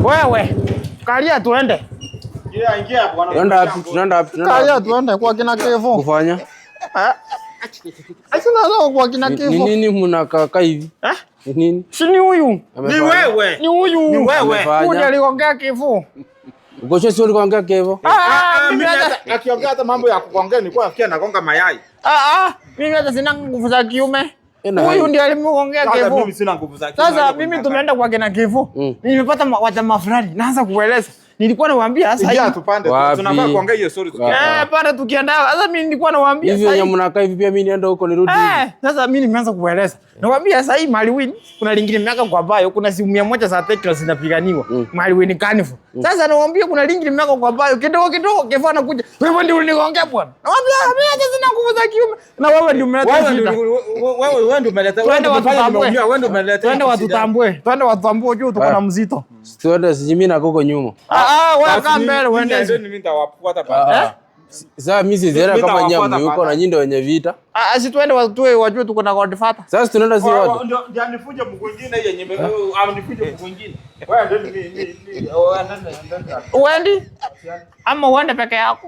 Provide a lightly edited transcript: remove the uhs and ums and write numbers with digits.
Wewe, kalia tuende. Ingia bwana. Tunaenda wapi? Kalia tuende kwa kina Kevo. Kufanya? Asina leo kwa kina Kevo. Ni nini mnakaa hivi? Ni nini? Si ni huyu. Ni wewe. Ni huyu. Ni wewe. Huyu aliongea Kevo. Uko sio uliongea Kevo? Mimi akiongea hata mambo ya kuongea nilikuwa nafikia anagonga mayai. Mimi hata sina nguvu za kiume. Huyu ndiye alimuongea Kevo. Mimi sina nguvu za kiume. Sasa mimi tumeenda kwa kina Kevo. Nimepata wajama fulani. Naanza kueleza. Nilikuwa nawaambia sasa hivi tupande tunafaa kuongea hiyo story tukienda. Pande tukienda. Sasa mimi nilikuwa nawaambia hivi wenye mnakaa hivi pia mimi nienda huko nirudi. Sasa mimi nimeanza kueleza. Nawaambia sasa hivi Maliwin kuna lingine miaka kwa bayo kuna simu 100 za Tekno zinapiganiwa. Maliwin Carnival. Sasa nawaambia kuna lingine miaka kwa bayo kidogo Kevo anakuja. Wewe ndio uniongea bwana. Nawaambia mimi hata sina nguvu za kiume. Na wewe ndio umeleta shida. Wewe ndio umeleta. Wewe ndio umeleta. Twende watutambue. Twende watutambue juu tuko na mzito. Twende sijimi na koko nyuma. Wewe kaa mbele uende. Mimi nitawafuata pale. Sasa mimi siziera kama nyamu yuko na nyinyi ndio wenye vita. Si twende watue wajue tuko na Godfather. Sasa tunaenda si wote. Ndio anifunje mguu mwingine yenye anifunje mguu mwingine. Wewe ndio mimi uendi ama uende peke yako.